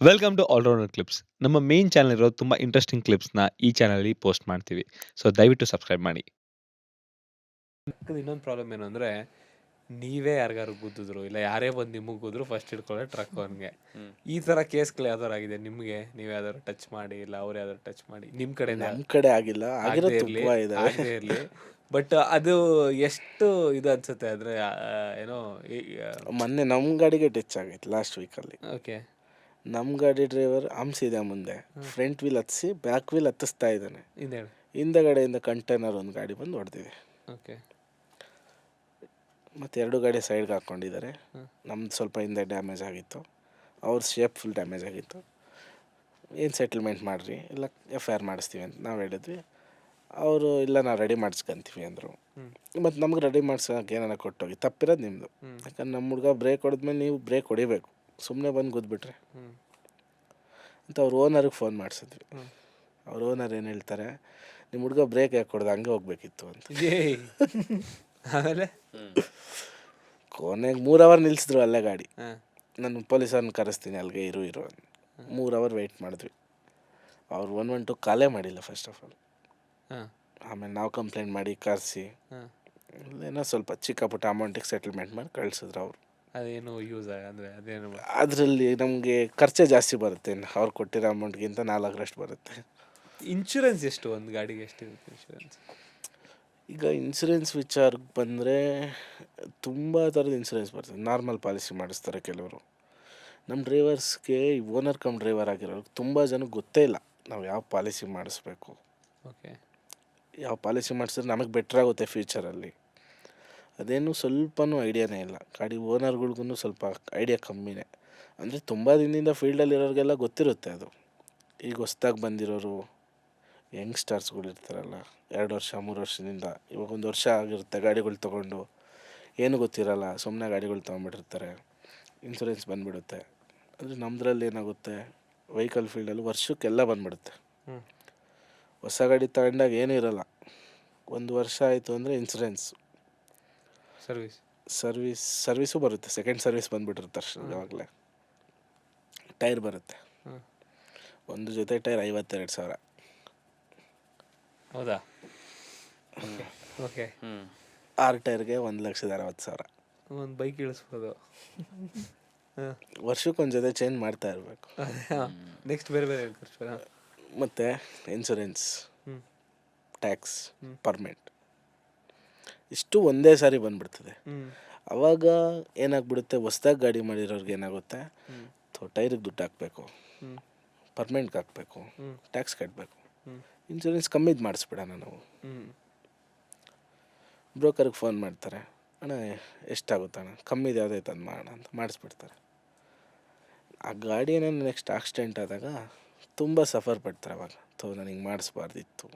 Welcome to all rounder clips. ನಮ್ಮ main channel ಇರೋ ತುಂಬಾ ಇಂಟ್ರೆಸ್ಟಿಂಗ್ ಕ್ಲಿಪ್ಸ್‌ನ ಈ ಚಾನಲಲ್ಲಿ ಪೋಸ್ಟ್ ಮಾಡ್ತೀವಿ. ಸೊ ದಯವಿಟ್ಟು ಸಬ್ಸ್ಕ್ರೈಬ್ ಮಾಡಿ. ಇನ್ನೊಂದು ಪ್ರಾಬ್ಲಮ್ ಏನು ಅಂದ್ರೆ, ನೀವೇ ಯಾರಿಗಾರು ಗುದ್ದಿದ್ರು ಇಲ್ಲ ಯಾರೇ ಬಂದು ನಿಮಗೆ ಗುದ್ರು ಫಸ್ಟ್ ಹಿಡ್ಕೊಳ್ಳೋ ಟ್ರಕ್ ಅವನಿಗೆ. ಈ ತರ ಕೇಸ್ಗಳು ಯಾವ್ದಾರು ಆಗಿದೆ ನಿಮಗೆ? ನೀವು ಯಾವ್ದಾರು ಟಚ್ ಮಾಡಿ ಇಲ್ಲ ಅವ್ರು ಯಾವ್ದಾರು ಟಚ್ ಮಾಡಿ ನಿಮ್ಮ ಕಡೆಯಿಂದ ನಮ್ಮ ಕಡೆ ಆಗಿಲ್ಲ, ಆಗಿರೋದು ಇರಲಿ ತುಂಬಾ ಇದಾವೆ. ಆಗದೆ ಇರಲಿ, ಬಟ್ ಅದು ಎಷ್ಟು ಇದು ಅನ್ಸುತ್ತೆ ಅಂದ್ರೆ ಏನೋ ಮೊನ್ನೆ ನಮ್ಮ ಗಾಡಿಗೆ ಟಚ್ ಆಗೈತೆ ಲಾಸ್ಟ್ ವೀಕಲ್ಲಿ. ಓಕೆ. ನಮ್ಮ ಗಾಡಿ ಡ್ರೈವರ್ ಹಂಸಿದೆ ಮುಂದೆ, ಫ್ರಂಟ್ ವೀಲ್ ಹತ್ತಿಸಿ ಬ್ಯಾಕ್ ವೀಲ್ ಹತ್ತಿಸ್ತಾ ಇದ್ದಾನೆ. ಹಿಂದಗಡೆಯಿಂದ ಕಂಟೈನರ್ ಒಂದು ಗಾಡಿ ಬಂದು ಹೊಡೆದಿದೆ. ಓಕೆ. ಮತ್ತು ಎರಡು ಗಾಡಿ ಸೈಡ್ಗೆ ಹಾಕ್ಕೊಂಡಿದ್ದಾರೆ. ನಮ್ದು ಸ್ವಲ್ಪ ಹಿಂದೆ ಡ್ಯಾಮೇಜ್ ಆಗಿತ್ತು, ಅವ್ರ ಶೇಪ್ ಫುಲ್ ಡ್ಯಾಮೇಜ್ ಆಗಿತ್ತು. ಏನು ಸೆಟಲ್ಮೆಂಟ್ ಮಾಡಿರಿ ಇಲ್ಲ FIR ಮಾಡಿಸ್ತೀವಿ ಅಂತ ನಾವು ಹೇಳಿದ್ವಿ. ಅವರು ಇಲ್ಲ ನಾವು ರೆಡಿ ಮಾಡಿಸ್ಕೊಂತೀವಿ ಅಂದರು. ಮತ್ತು ನಮ್ಗೆ ರೆಡಿ ಮಾಡ್ಸೋಕೆ ಏನಾರ ಕೊಟ್ಟೋಗಿ ತಪ್ಪಿರೋದು ನಿಮ್ಮದು. ಯಾಕಂದ್ರೆ ನಮ್ಮ ಹುಡುಗ ಬ್ರೇಕ್ ಹೊಡೆದ್ಮೇಲೆ ನೀವು ಬ್ರೇಕ್ ಹೊಡಿಬೇಕು, ಸುಮ್ಮನೆ ಬಂದು ಗುದ್ಬಿಟ್ರೆ ಅಂತ ಅವ್ರ ಓನರಿಗೆ ಫೋನ್ ಮಾಡಿಸಿದ್ವಿ. ಅವ್ರ ಓನರ್ ಏನು ಹೇಳ್ತಾರೆ, ನಿಮ್ಮ ಹುಡುಗ ಬ್ರೇಕ್ ಯಾಕೆ ಹೊಡೆದು ಹಂಗೆ ಹೋಗ್ಬೇಕಿತ್ತು ಅಂತ. ಆಮೇಲೆ ಕೊನೆಗೆ 3 ಅವರ್ ನಿಲ್ಲಿಸಿದ್ರು ಅಲ್ಲೇ ಗಾಡಿ. ನಾನು ಪೊಲೀಸರನ್ನ ಕರೆಸ್ತೀನಿ ಅಲ್ಲಿಗೆ ಇರು ಅಂತ. 3 ಅವರ್ ವೆಯ್ಟ್ ಮಾಡಿದ್ವಿ. ಅವ್ರು 112 ಕಾಲೇ ಮಾಡಿಲ್ಲ ಫಸ್ಟ್ ಆಫ್ ಆಲ್. ಆಮೇಲೆ ನಾವು ಕಂಪ್ಲೇಂಟ್ ಮಾಡಿ ಕರೆಸಿ ಏನೋ ಸ್ವಲ್ಪ ಚಿಕ್ಕ ಪುಟ್ಟ ಅಮೌಂಟಿಗೆ ಸೆಟಲ್ಮೆಂಟ್ ಮಾಡಿ ಕಳಿಸಿದ್ರು ಅವರು. ಅದೇನು ಯೂಸ್ ಅಂದರೆ ಅದೇನು ಅದರಲ್ಲಿ ನಮಗೆ ಖರ್ಚೇ ಜಾಸ್ತಿ ಬರುತ್ತೆ, ಅವ್ರು ಕೊಟ್ಟಿರೋ ಅಮೌಂಟ್ಗಿಂತ 4 ಬರುತ್ತೆ. ಇನ್ಶೂರೆನ್ಸ್ ಎಷ್ಟು ಒಂದು ಗಾಡಿಗೆ ಎಷ್ಟಿರುತ್ತೆ ಇನ್ಶೂರೆನ್ಸ್? ಈಗ ಇನ್ಶೂರೆನ್ಸ್ ವಿಚಾರಕ್ಕೆ ಬಂದರೆ ತುಂಬ ಥರದ ಇನ್ಶೂರೆನ್ಸ್ ಬರ್ತದೆ. ನಾರ್ಮಲ್ ಪಾಲಿಸಿ ಮಾಡಿಸ್ತಾರೆ ಕೆಲವರು. ನಮ್ಮ ಡ್ರೈವರ್ಸ್ಗೆ ಓನರ್ ಕಮ್ ಡ್ರೈವರ್ ಆಗಿರೋರು ತುಂಬ ಜನಕ್ಕೆ ಗೊತ್ತೇ ಇಲ್ಲ ನಾವು ಯಾವ ಪಾಲಿಸಿ ಮಾಡಿಸ್ಬೇಕು, ಓಕೆ, ಯಾವ ಪಾಲಿಸಿ ಮಾಡಿಸಿದ್ರೆ ನಮಗೆ ಬೆಟ್ರಾಗುತ್ತೆ ಫ್ಯೂಚರಲ್ಲಿ. ಅದೇನು ಸ್ವಲ್ಪನೂ ಐಡಿಯಾನೇ ಇಲ್ಲ. ಗಾಡಿ ಓನರ್ಗಳ್ಗೂ ಸ್ವಲ್ಪ ಐಡಿಯಾ ಕಮ್ಮಿನೇ. ಅಂದರೆ ತುಂಬ ದಿನದಿಂದ ಫೀಲ್ಡಲ್ಲಿರೋರಿಗೆಲ್ಲ ಗೊತ್ತಿರುತ್ತೆ ಅದು. ಈಗ ಹೊಸ್ದಾಗಿ ಬಂದಿರೋರು ಯಂಗ್ಸ್ಟರ್ಸ್ಗಳು ಇರ್ತಾರಲ್ಲ, 2 ವರ್ಷ 3 ವರ್ಷದಿಂದ, ಇವಾಗ 1 ವರ್ಷ ಆಗಿರುತ್ತೆ ಗಾಡಿಗಳು ತೊಗೊಂಡು, ಏನು ಗೊತ್ತಿರಲ್ಲ, ಸುಮ್ಮನೆ ಗಾಡಿಗಳು ತೊಗೊಂಡ್ಬಿಟ್ಟಿರ್ತಾರೆ, ಇನ್ಶೂರೆನ್ಸ್ ಬಂದುಬಿಡುತ್ತೆ. ಅಂದರೆ ನಮ್ಮದ್ರಲ್ಲಿ ಏನಾಗುತ್ತೆ, ವೆಹಿಕಲ್ ಫೀಲ್ಡಲ್ಲಿ ವರ್ಷಕ್ಕೆಲ್ಲ ಬಂದುಬಿಡುತ್ತೆ. ಹೊಸ ಗಾಡಿ ತಗೊಂಡಾಗ ಏನೂ ಇರೋಲ್ಲ, 1 ವರ್ಷ ಆಯಿತು ಅಂದರೆ ಇನ್ಶೂರೆನ್ಸ್, ಸರ್ವಿಸು ಬರುತ್ತೆ, ಸೆಕೆಂಡ್ ಸರ್ವಿಸ್ ಬಂದುಬಿಟ್ಟಿರುತ್ತೆ ಅಷ್ಟು. ಆವಾಗಲೇ ಟೈರ್ ಬರುತ್ತೆ, ಒಂದು ಜೊತೆ ಟೈರ್ 52,000. ಹೌದಾ? ಓಕೆ. 6 ಟೈರ್ಗೆ 1,60,000. ಒಂದು ಬೈಕ್ ಇಳಿಸ್ಬೋದು. ವರ್ಷಕ್ಕೊಂದು ಜೊತೆ ಚೇಂಜ್ ಮಾಡ್ತಾ ಇರಬೇಕು. ನೆಕ್ಸ್ಟ್ ಬೇರೆ ಬೇರೆ ಖರ್ಚು. ಮತ್ತು ಇನ್ಶೂರೆನ್ಸ್, ಟ್ಯಾಕ್ಸ್, ಪರ್ಮೆಂಟ್ ಇಷ್ಟು ಒಂದೇ ಸಾರಿ ಬಂದುಬಿಡ್ತದೆ. ಆವಾಗ ಏನಾಗ್ಬಿಡುತ್ತೆ, ಹೊಸ್ದಾಗಿ ಗಾಡಿ ಮಾಡಿರೋರ್ಗೆ ಏನಾಗುತ್ತೆ, ಟೈರಿಗೆ ದುಡ್ಡು ಹಾಕಬೇಕು, ಪರ್ಮೆಂಟ್ಗೆ ಹಾಕಬೇಕು, ಟ್ಯಾಕ್ಸ್ ಕಟ್ಟಬೇಕು. ಇನ್ಶೂರೆನ್ಸ್ ಕಮ್ಮಿದು ಮಾಡಿಸ್ಬಿಡೋಣ ನಾವು. ಬ್ರೋಕರ್ಗೆ ಫೋನ್ ಮಾಡ್ತಾರೆ, ಅಣ್ಣ ಎಷ್ಟಾಗುತ್ತಣ್ಣ, ಕಮ್ಮಿದು ಯಾವುದೈತೆ ಅದು ಮಾಡೋಣ ಅಂತ ಮಾಡಿಸ್ಬಿಡ್ತಾರೆ. ಆ ಗಾಡಿ ಏನೋ ನೆಕ್ಸ್ಟ್ ಆಕ್ಸಿಡೆಂಟ್ ಆದಾಗ ತುಂಬ ಸಫರ್ ಪಡ್ತಾರೆ. ಅವಾಗ ನಾನು ಹಿಂಗೆ ಮಾಡಿಸ್ಬಾರ್ದಿತ್ತು.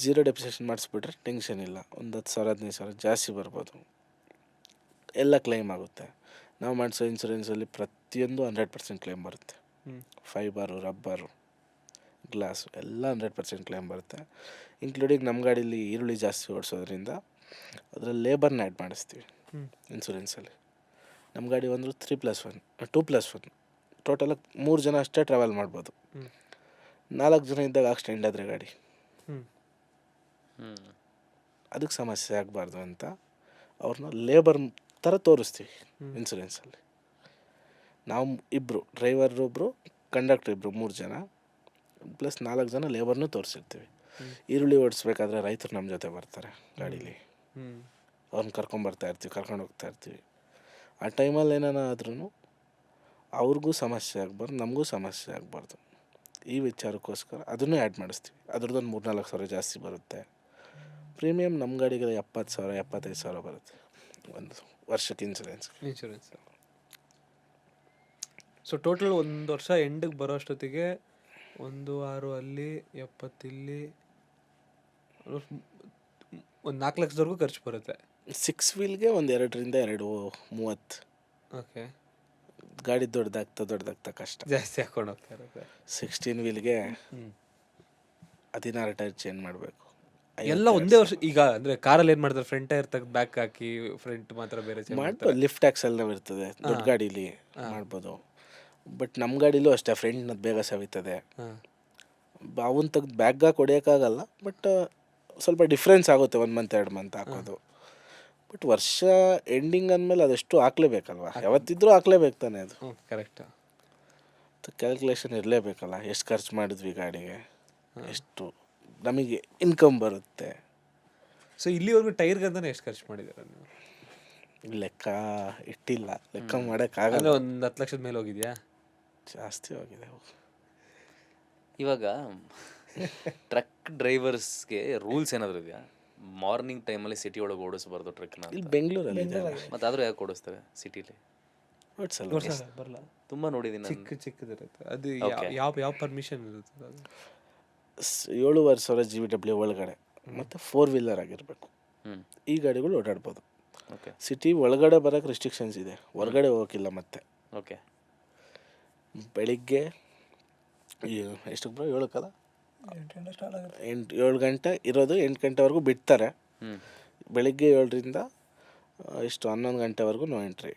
0 ಡೆಪ್ರಿಸಿಯೇಷನ್ ಮಾಡಿಸ್ಬಿಟ್ರೆ ಟೆನ್ಷನ್ ಇಲ್ಲ, ಒಂದು 10,000 15,000 ಜಾಸ್ತಿ ಬರ್ಬೋದು, ಎಲ್ಲ ಕ್ಲೈಮ್ ಆಗುತ್ತೆ. ನಾವು ಮಾಡಿಸೋ ಇನ್ಶೂರೆನ್ಸಲ್ಲಿ ಪ್ರತಿಯೊಂದು 100% ಕ್ಲೈಮ್ ಬರುತ್ತೆ. ಫೈಬರು, ರಬ್ಬರು, ಗ್ಲಾಸು ಎಲ್ಲ 100% ಕ್ಲೈಮ್ ಬರುತ್ತೆ. ಇನ್ಕ್ಲೂಡಿಂಗ್ ನಮ್ಮ ಗಾಡೀಲಿ ಈರುಳ್ಳಿ ಜಾಸ್ತಿ ಓಡಿಸೋದ್ರಿಂದ ಅದರಲ್ಲಿ ಲೇಬರ್ನ ಆ್ಯಡ್ ಮಾಡಿಸ್ತೀವಿ ಇನ್ಶೂರೆನ್ಸಲ್ಲಿ. ನಮ್ಮ ಗಾಡಿ ಒಂದು 3+1 2+1 ಟೋಟಲಾಗಿ 3 ಜನ ಅಷ್ಟೇ ಟ್ರಾವೆಲ್ ಮಾಡ್ಬೋದು. 4 ಜನ ಇದ್ದಾಗ ಆಕ್ಸಿಡೆಂಟ್ ಆದರೆ ಗಾಡಿ ಅದಕ್ಕೆ ಸಮಸ್ಯೆ ಆಗಬಾರ್ದು ಅಂತ ಅವ್ರನ್ನ ಲೇಬರ್ ಥರ ತೋರಿಸ್ತೀವಿ ಇನ್ಶೂರೆನ್ಸಲ್ಲಿ. ನಾವು ಇಬ್ಬರು, ಡ್ರೈವರ್ ಒಬ್ಬರು, ಕಂಡಕ್ಟ್ರ್ ಇಬ್ಬರು, 3 ಜನ ಪ್ಲಸ್ 4 ಜನ ಲೇಬರ್ನೂ ತೋರಿಸಿರ್ತೀವಿ. ಈರುಳ್ಳಿ ಓಡಿಸ್ಬೇಕಾದ್ರೆ ರೈತರು ನಮ್ಮ ಜೊತೆ ಬರ್ತಾರೆ ಗಾಡೀಲಿ, ಅವ್ರನ್ನ ಕರ್ಕೊಂಡು ಹೋಗ್ತಾ ಇರ್ತೀವಿ. ಆ ಟೈಮಲ್ಲಿ ಏನಾದರೂ ಅವ್ರಿಗೂ ಸಮಸ್ಯೆ ಆಗಬಾರ್ದು, ನಮಗೂ ಸಮಸ್ಯೆ ಆಗಬಾರ್ದು. ಈ ವಿಚಾರಕ್ಕೋಸ್ಕರ ಅದನ್ನೂ ಆ್ಯಡ್ ಮಾಡಿಸ್ತೀವಿ. ಅದ್ರದ್ದೊಂದು 3-4 ಸಾವಿರ ಜಾಸ್ತಿ ಬರುತ್ತೆ. ಪ್ರೀಮಿಯಮ್ ನಮ್ಮ ಗಾಡಿಗೆ 70,000 75,000 ಬರುತ್ತೆ ಒಂದು ವರ್ಷಕ್ಕೆ ಇನ್ಶೂರೆನ್ಸ್. ಸೊ ಟೋಟಲ್ 1 ವರ್ಷ ಎಂಡಿಗೆ ಬರೋ ಅಷ್ಟೊತ್ತಿಗೆ 1,6 ಅಲ್ಲಿ 70 ಇಲ್ಲಿ ಒಂದು 4 ಲಕ್ಷದವರೆಗೂ ಖರ್ಚು ಬರುತ್ತೆ. 6 ವೀಲ್ಗೆ ಒಂದು 2ರಿಂದ 2.30. ಓಕೆ. ಗಾಡಿ ದೊಡ್ಡದಾಗ್ತಾ ಕಷ್ಟ, ಜಾಸ್ತಿ ಹಾಕೊಂಡು ಹೋಗ್ತಾ ಇರುತ್ತೆ. 16 ವೀಲ್ಗೆ 16 ಟೈರ್ ಚೇಂಜ್ ಮಾಡಬೇಕು, ಎಲ್ಲ ಒಂದೇ ವರ್ಷ. ಈಗ ಅಂದರೆ ಕಾರಲ್ಲಿ ಏನು ಮಾಡ್ತಾರೆ, ಫ್ರಂಟ್ ಟೈರ್ ತೆಗೆದು ಬ್ಯಾಕ್ ಹಾಕಿ ಫ್ರಂಟ್ ಮಾತ್ರ ಬೇರೆ ಮಾಡ್ಬೋದು. ಲಿಫ್ಟ್ ಟ್ಯಾಕ್ಸ್ ಎಲ್ಲ ಇರ್ತದೆ, ದೊಡ್ಡ ಗಾಡೀಲಿ ಮಾಡ್ಬೋದು. ಬಟ್ ನಮ್ಮ ಗಾಡೀಲೂ ಅಷ್ಟೇ ಫ್ರಂಟ್ನದು ಬೇಗ ಸವಿತದೆ. ಹಾಂ ಅವನ್ನ ತೆಗ್ದು ಬ್ಯಾಗಾಗಿ ಹೊಡಿಯೋಕ್ಕಾಗಲ್ಲ, ಬಟ್ ಸ್ವಲ್ಪ ಡಿಫ್ರೆನ್ಸ್ ಆಗುತ್ತೆ 1 ಮಂತ್ 2 ಮಂತ್ ಹಾಕೋದು. ಬಟ್ ವರ್ಷ ಎಂಡಿಂಗ್ ಅಂದಮೇಲೆ ಅದೆಷ್ಟು ಹಾಕ್ಲೇಬೇಕಲ್ವ, ಯಾವತ್ತಿದ್ರೂ ಹಾಕ್ಲೇಬೇಕು ತಾನೆ ಅದು. ಹ್ಞೂ ಕರೆಕ್ಟ್. ಕ್ಯಾಲ್ಕುಲೇಷನ್ ಇರಲೇಬೇಕಲ್ಲ, ಎಷ್ಟು ಖರ್ಚು ಮಾಡಿದ್ವಿ ಗಾಡಿಗೆ, ಎಷ್ಟು ನಮಗೆ ಇನ್ಕಮ್ ಬರುತ್ತೆ. ಸೊ ಇಲ್ಲಿವರೆಗೂ ಟೈರ್ಗಂತಾನೆ ಎಷ್ಟು ಖರ್ಚು ಮಾಡಿದ್ದೀರಾ ನೀವು? ಲೆಕ್ಕ ಇಟ್ಟಿಲ್ಲ, ಲೆಕ್ಕ ಮಾಡೋಕ್ಕಾಗಲ್ಲ. ಅಂದರೆ ಒಂದು 10 ಲಕ್ಷದ ಮೇಲೆ ಹೋಗಿದ್ಯಾ? ಜಾಸ್ತಿ ಹೋಗಿದೆ. ಇವಾಗ ಟ್ರಕ್ ಡ್ರೈವರ್ಸ್ಗೆ ರೂಲ್ಸ್ ಏನಾದರೂ ಇದೆಯಾ? ಮಾರ್ನಿಂಗ್ ಟೈಮಲ್ಲಿ ಸಿಟಿ ಒಳಗೆ ಓಡಿಸ್ಬಾರ್ದು ಟ್ರಕ್ನ. ಇಲ್ಲಿ ಬೆಂಗಳೂರಲ್ಲಿ ಇದೆ. ಮತ್ತು ಆದರೂ ಯಾಕೆ ಓಡಿಸ್ತಾರೆ ಸಿಟಿಲಿ? ಬರಲ್ಲ, ತುಂಬ ನೋಡಿದ್ದೀನಿ ನಾನು. ಚಿಕ್ಕದಿರುತ್ತೆ ಅದು. ಯಾವ ಯಾವ ಪರ್ಮಿಷನ್ ಇರುತ್ತೆ ಅದು? 7,500 GVW ಒಳಗಡೆ ಮತ್ತು 4 ವೀಲರ್ ಆಗಿರಬೇಕು. ಈ ಗಾಡಿಗಳು ಓಡಾಡ್ಬೋದು. ಓಕೆ. ಸಿಟಿ ಒಳಗಡೆ ಬರೋಕ್ಕೆ ರಿಸ್ಟ್ರಿಕ್ಷನ್ಸ್ ಇದೆ, ಹೊರಗಡೆ ಹೋಗೋಕ್ಕಿಲ್ಲ. ಮತ್ತೆ ಓಕೆ. ಬೆಳಿಗ್ಗೆ ಎಷ್ಟಕ್ಕೆ ಬ್ರೋ? 7 7 ಗಂಟೆ ಇರೋದು, 8 ಗಂಟೆವರೆಗೂ ಬಿಡ್ತಾರೆ. ಬೆಳಿಗ್ಗೆ 7ರಿಂದ 11 ಗಂಟೆವರೆಗೂ ನೋ ಎಂಟ್ರಿ.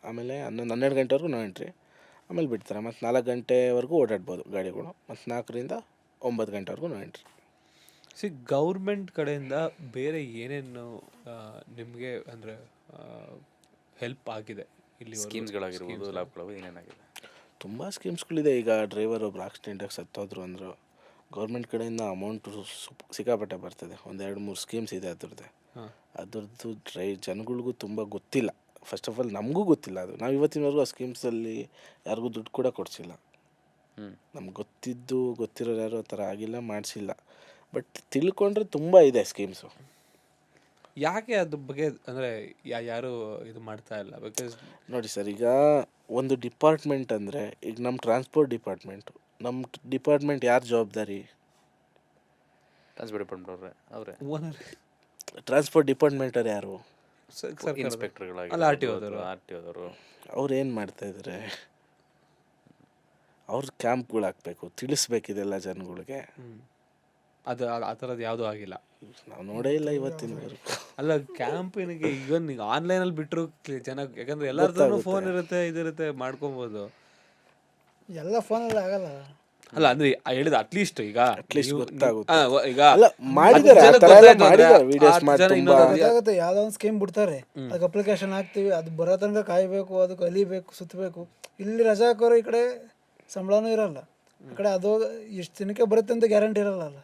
ಆಮೇಲೆ 12 ಗಂಟೆವರೆಗೂ ನೋ ಎಂಟ್ರಿ, ಆಮೇಲೆ ಬಿಡ್ತಾರೆ. ಮತ್ತು 4 ಗಂಟೆವರೆಗೂ ಓಡಾಡ್ಬೋದು ಗಾಡಿಗಳು, ಮತ್ತು 4ರಿಂದ 9 ಗಂಟೆವರೆಗೂ ನೋ ಎಂಟ್ರಿ. ಗೌರ್ಮೆಂಟ್ ಕಡೆಯಿಂದ ಬೇರೆ ಏನೇನು ನಿಮಗೆ ಅಂದರೆ ಹೆಲ್ಪ್ ಆಗಿದೆ ಇಲ್ಲಿ? ಸ್ಕೀಮ್ಸ್ಗಳಾಗಿರ್ಬೋದು, ಲಾಭಗಳು ಏನೇನಾಗಿದೆ? ತುಂಬ ಸ್ಕೀಮ್ಸ್ಗಳಿದೆ. ಈಗ ಡ್ರೈವರ್ ಒಬ್ರು ಆಕ್ಸಿಡೆಂಟಾಗಿ ಸತ್ತೋದ್ರು ಅಂದರು, ಗೌರ್ಮೆಂಟ್ ಕಡೆಯಿಂದ ಅಮೌಂಟು ಸಿಕ್ಕಾಪಟ್ಟೆ ಬರ್ತದೆ. 1-2-3 ಸ್ಕೀಮ್ಸ್ ಇದೆ ಅದ್ರದ್ದು ಜನಗಳಿಗೂ ತುಂಬ ಗೊತ್ತಿಲ್ಲ. ಫಸ್ಟ್ ಆಫ್ ಆಲ್ ನಮಗೂ ಗೊತ್ತಿಲ್ಲ ಅದು. ನಾವು ಇವತ್ತಿನವರೆಗೂ ಆ ಸ್ಕೀಮ್ಸಲ್ಲಿ ಯಾರಿಗೂ ದುಡ್ಡು ಕೂಡ ಕೊಡಿಸಿಲ್ಲ. ನಮ್ಗೆ ಗೊತ್ತಿರೋರು ಯಾರು ಆ ಥರ ಆಗಿಲ್ಲ, ಮಾಡಿಸಿಲ್ಲ. ಬಟ್ ತಿಳ್ಕೊಂಡ್ರೆ ತುಂಬ ಇದೆ ಸ್ಕೀಮ್ಸು. ಯಾಕೆ ಅದ್ರ ಬಗ್ಗೆ ಅಂದರೆ ಯಾರು ಇದು ಮಾಡ್ತಾ ಇಲ್ಲ? ಬಿಕಾಸ್ ನೋಡಿ ಸರ್, ಈಗ ಒಂದು ಡಿಪಾರ್ಟ್ಮೆಂಟ್ ಅಂದರೆ, ಈಗ ನಮ್ಮ ಟ್ರಾನ್ಸ್ಪೋರ್ಟ್ ಡಿಪಾರ್ಟ್ಮೆಂಟು, ನಮ್ಮ ಡಿಪಾರ್ಟ್ಮೆಂಟ್ ಯಾರು ಜವಾಬ್ದಾರಿ? ಟ್ರಾನ್ಸ್ಪೋರ್ಟ್ ಡಿಪಾರ್ಟ್ಮೆಂಟ್ ಅವರೇ. ಓನರ್ ಟ್ರಾನ್ಸ್ಪೋರ್ಟ್ ಡಿಪಾರ್ಟ್ಮೆಂಟರ್ ಯಾರು? ಇನ್ಸ್ಪೆಕ್ಟರ್ಗಳಾಗಿ, ಆರ್ ಟಿ ಓದವರು. ಅವ್ರು ಏನು ಮಾಡ್ತಾಯಿದ್ದಾರೆ? ಅವ್ರ ಕ್ಯಾಂಪ್ಗಳು ಹಾಕ್ಬೇಕು, ತಿಳಿಸ್ಬೇಕಿದೆಲ್ಲ ಜನಗಳಿಗೆ. ಅದು ಆ ಥರದ್ದು ಯಾವುದೂ ಆಗಿಲ್ಲ. ನಾವು ನೋಡೇ ಇಲ್ಲ ಇವತ್ತಿನವರೆಗೂ. ಅಲ್ಲ, ಕ್ಯಾಂಪಿನಿಗೆ ಈಗ ಆನ್ಲೈನಲ್ಲಿ ಬಿಟ್ಟರು ಜನ, ಯಾಕಂದ್ರೆ ಎಲ್ಲರದ್ದು ಫೋನ್ ಇರುತ್ತೆ, ಇದಿರುತ್ತೆ, ಮಾಡ್ಕೊಬೋದು. ಎಲ್ಲ ಫೋನಲ್ಲಿ ಆಗಲ್ಲ. ಅಲ್ಲ ಅಂದ್ರೆ ಹೇಳಿದ ಅಟ್ಲೀಸ್ಟ್ ಈಗ ಗೊತ್ತಾಗುತ್ತೆ. ಈಗ ಮಾಡಿದ್ದಾರೆ, ಗೊತ್ತಾಗುತ್ತೆ. ಯಾವ್ದೋ ಒಂದು ಸ್ಕೀಮ್ ಬಿಡ್ತಾರೆ, ಅದಕ್ಕೆ ಅಪ್ಲಿಕೇಶನ್ ಹಾಕ್ತಿವಿ, ಅದು ಬರೋ ತನಕ ಕಾಯ್ಬೇಕು, ಅದಕ್ಕೆ ಕಲಿಬೇಕು, ಸುತ್ತಬೇಕು. ಇಲ್ಲಿ ರಜಾ ಹಾಕೋರು ಈ ಕಡೆ ಸಂಬಳನೂ ಇರಲ್ಲ, ಆ ಕಡೆ ಅದು ಇಷ್ಟು ದಿನಕ್ಕೆ ಬರುತ್ತೆ ಅಂತ ಗ್ಯಾರಂಟಿ ಇರಲ್ಲ.